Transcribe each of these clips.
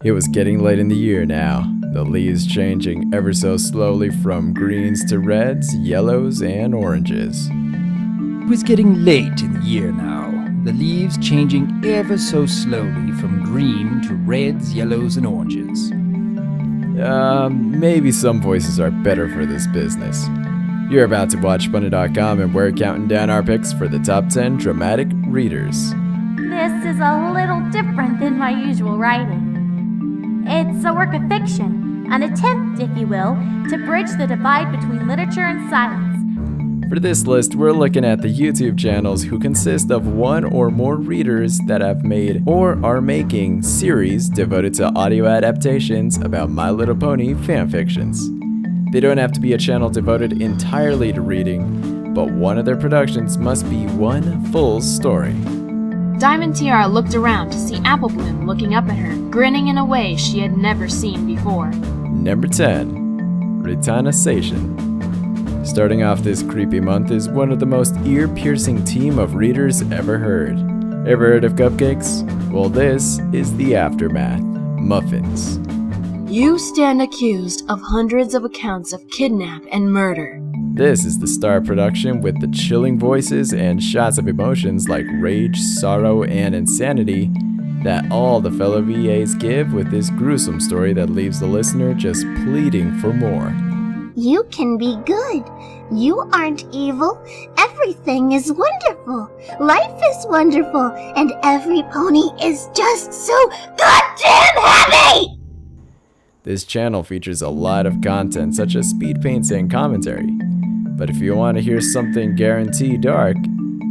It was getting late in the year now, the leaves changing ever so slowly from greens to reds, yellows, and oranges. It was getting late in the year now, the leaves changing ever so slowly from green to reds, yellows, and oranges. Maybe some voices are better for this business. You're about to WatchPony.com, and we're counting down our picks for the top 10 dramatic readers. This is a little different than my usual writing. It's a work of fiction, an attempt, if you will, to bridge the divide between literature and science. For this list, we're looking at the YouTube channels who consist of one or more readers that have made or are making series devoted to audio adaptations about My Little Pony fanfictions. They don't have to be a channel devoted entirely to reading, but one of their productions must be one full story. Diamond Tiara looked around to see Apple Bloom looking up at her, grinning in a way she had never seen before. Number 10. Retanization. Starting off this creepy month is one of the most ear-piercing team of readers ever heard. Ever heard of cupcakes? Well, this is the aftermath. Muffins. You stand accused of hundreds of accounts of kidnap and murder. This is the star production with the chilling voices and shots of emotions like rage, sorrow, and insanity that all the fellow VAs give with this gruesome story that leaves the listener just pleading for more. You can be good. You aren't evil. Everything is wonderful. Life is wonderful. And every pony is just so goddamn happy! This channel features a lot of content such as speed paints and commentary. But if you want to hear something guaranteed dark,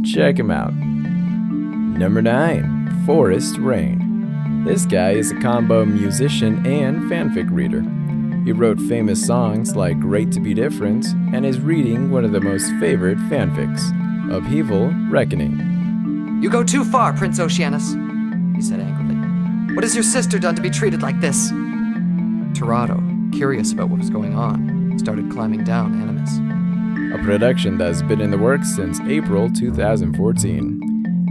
check him out. Number 9. Forest Rain. This guy is a combo musician and fanfic reader. He wrote famous songs like Great to Be Different and is reading one of the most favorite fanfics, Upheaval Reckoning. You go too far, Prince Oceanus, he said angrily. What has your sister done to be treated like this? Torado, curious about what was going on, started climbing down Animus. A production that's been in the works since April 2014,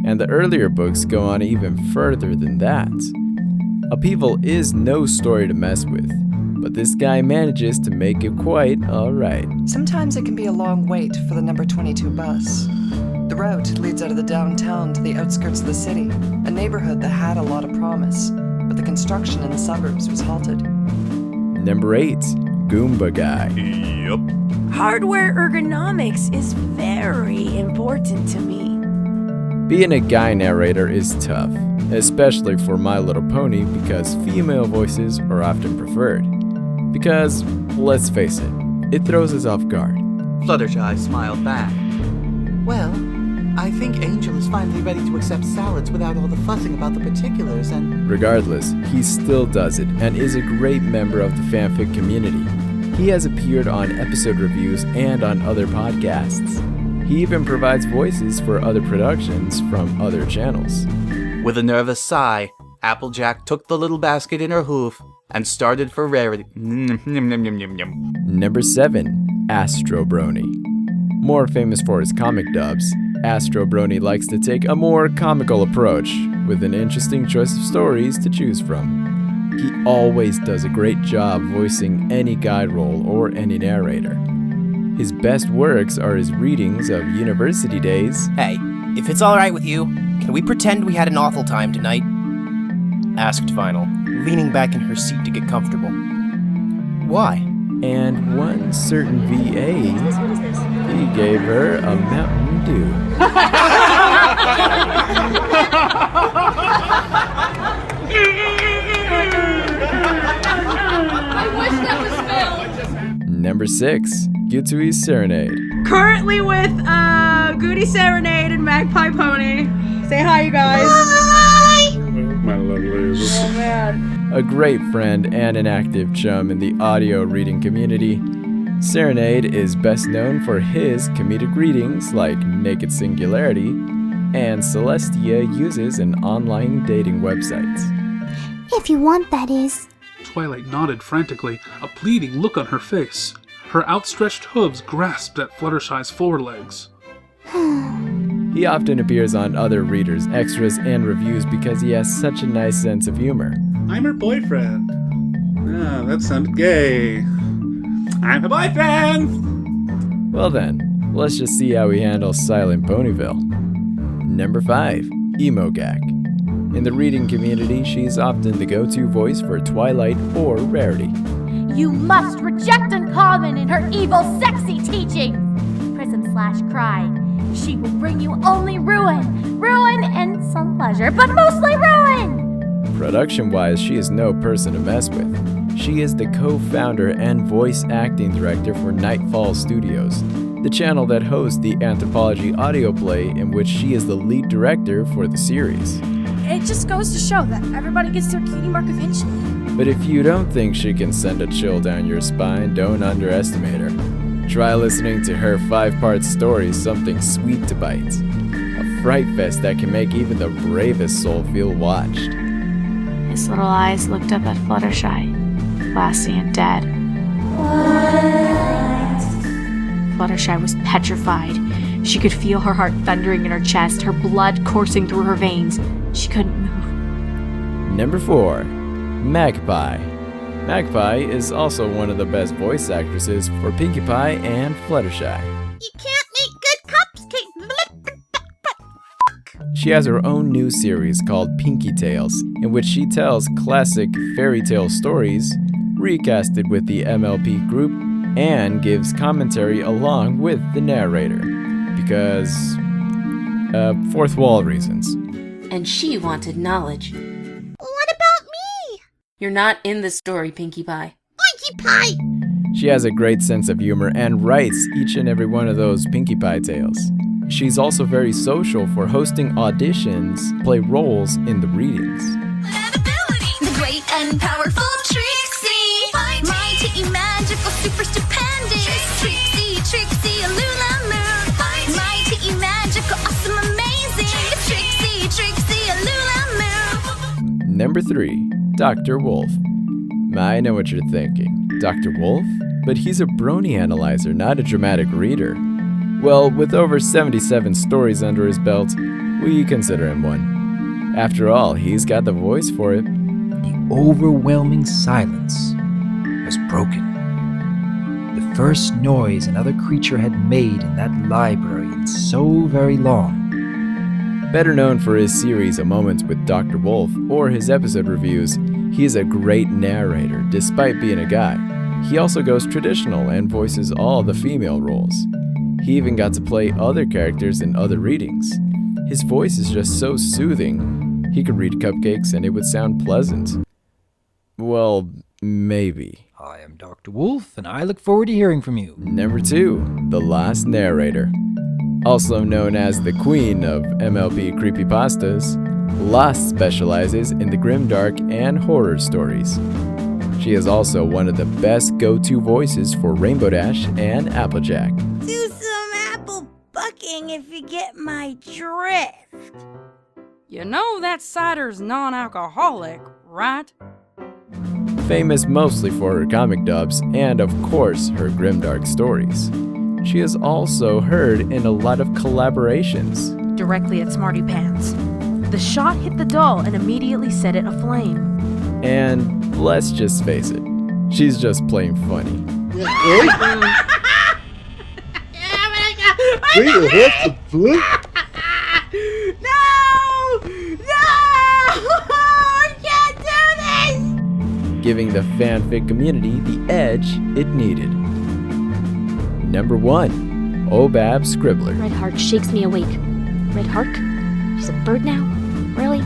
and the earlier books go on even further than that. Upheaval is no story to mess with, but this guy manages to make it quite alright. Sometimes it can be a long wait for the number 22 bus. The route leads out of the downtown to the outskirts of the city, a neighborhood that had a lot of promise, but the construction in the suburbs was halted. Number 8. Goomba Guy. Yep. Hardware ergonomics is very important to me. Being a guy narrator is tough, especially for My Little Pony because female voices are often preferred. Because, let's face it throws us off guard. Fluttershy smiled back. Well, I think Angel is finally ready to accept salads without all the fussing about the particulars and... Regardless, he still does it and is a great member of the fanfic community. He has appeared on episode reviews and on other podcasts. He even provides voices for other productions from other channels. With a nervous sigh, Applejack took the little basket in her hoof and started for rarity. Number 7. Astro Brony. More famous for his comic dubs, Astro Brony likes to take a more comical approach, with an interesting choice of stories to choose from. He always does a great job voicing any guide role or any narrator. His best works are his readings of university days. Hey, if it's alright with you, can we pretend we had an awful time tonight? Asked Vinyl, leaning back in her seat to get comfortable. Why? And one certain VA, he gave her a Mountain Dew. I wish that was Phil. Number 6. Goody's Serenade. Currently with Goody, Serenade, and Magpie Pony. Say hi, you guys. Hi! My lovelies. Oh, man. A great friend and an active chum in the audio reading community, Serenade is best known for his comedic readings like Naked Singularity, and Celestia uses an online dating website. If you want, that is. Twilight nodded frantically, a pleading look on her face. Her outstretched hooves grasped at Fluttershy's forelegs. He often appears on other readers' extras and reviews because he has such a nice sense of humor. I'm her boyfriend. Ah, that sounded gay. I'm her boyfriend! Well then, let's just see how we handle Silent Ponyville. Number 5, Emogak. In the reading community, she's often the go-to voice for Twilight or Rarity. You must reject Uncommon in her evil, sexy teaching! Prism/cried. She will bring you only ruin. Ruin and some pleasure, but mostly ruin! Production-wise, she is no person to mess with. She is the co-founder and voice acting director for Nightfall Studios, the channel that hosts the Anthropology audio play in which she is the lead director for the series. It just goes to show that everybody gets their cutie mark eventually. But if you don't think she can send a chill down your spine, don't underestimate her. Try listening to her 5-part story, Something Sweet to Bite. A fright fest that can make even the bravest soul feel watched. His little eyes looked up at Fluttershy, glassy and dead. Fluttershy was petrified. She could feel her heart thundering in her chest, her blood coursing through her veins. She couldn't move. Number 4, Magpie. Magpie is also one of the best voice actresses for Pinkie Pie and Fluttershy. You can't make good cupcakes. She has her own new series called Pinkie Tales, in which she tells classic fairy tale stories, recasted with the MLP group, and gives commentary along with the narrator. Because, fourth wall reasons. And she wanted knowledge. What about me? You're not in the story, Pinkie Pie. Pinkie Pie! She has a great sense of humor and writes each and every one of those Pinkie Pie tales. She's also very social for hosting auditions, play roles in the readings. The great and powerful Trixie! Mighty, magical, super stupendous! Trixie, Lulamoo! Mighty, magical, awesome, amazing! Trixie, Lulamoo! Number 3, Dr. Wolf. I know what you're thinking. Dr. Wolf? But he's a Brony analyzer, not a dramatic reader. Well, with over 77 stories under his belt, we consider him one. After all, he's got the voice for it. The overwhelming silence was broken. The first noise another creature had made in that library in so very long. Better known for his series A Moment with Dr. Wolf or his episode reviews, he is a great narrator despite being a guy. He also goes traditional and voices all the female roles. He even got to play other characters in other readings. His voice is just so soothing, he could read cupcakes and it would sound pleasant. Well, maybe. I am Dr. Wolf, and I look forward to hearing from you. Number 2, The Last Narrator. Also known as the Queen of MLP Creepypastas, Lost specializes in the grimdark and horror stories. She is also one of the best go-to voices for Rainbow Dash and Applejack. Do some apple bucking if you get my drift. You know that cider's non-alcoholic, right? Famous mostly for her comic dubs and, of course, her grimdark stories. She is also heard in a lot of collaborations. Directly at Smarty Pants. The shot hit the doll and immediately set it aflame. And let's just face it, she's just plain funny. Giving the fanfic community the edge it needed. Number 1, Obab Scribbler. Red Heart shakes me awake. Red Heart? She's a bird now? Really?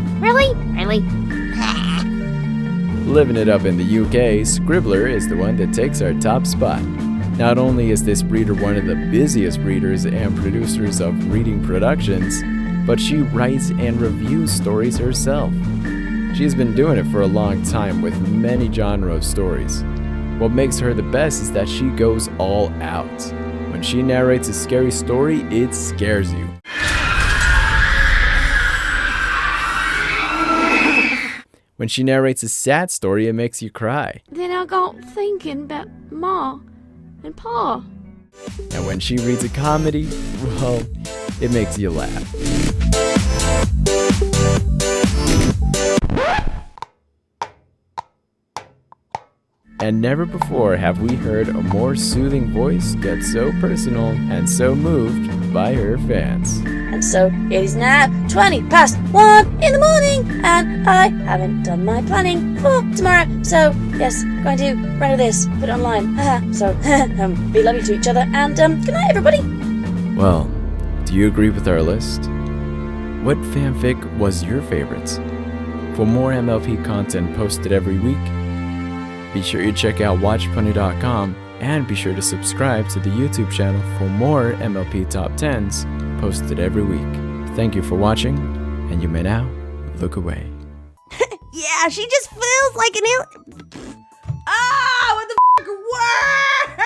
Living it up in the UK, Scribbler is the one that takes our top spot. Not only is this breeder one of the busiest breeders and producers of reading productions, but she writes and reviews stories herself. She's been doing it for a long time with many genre of stories. What makes her the best is that she goes all out. When she narrates a scary story, it scares you. When she narrates a sad story, it makes you cry. Then I got thinking about Ma and Pa. And when she reads a comedy, well, it makes you laugh. And never before have we heard a more soothing voice get so personal and so moved by her fans. And so it is now 1:20 in the morning, and I haven't done my planning for tomorrow. So yes, going to render this, put it online. So be lovely to each other, and good night, everybody. Well, do you agree with our list? What fanfic was your favorite? For more MLP content posted every week, be sure you check out WatchPony.com and be sure to subscribe to the YouTube channel for more MLP Top 10s posted every week. Thank you for watching, and you may now look away. Yeah, she just feels like an what the f*** word?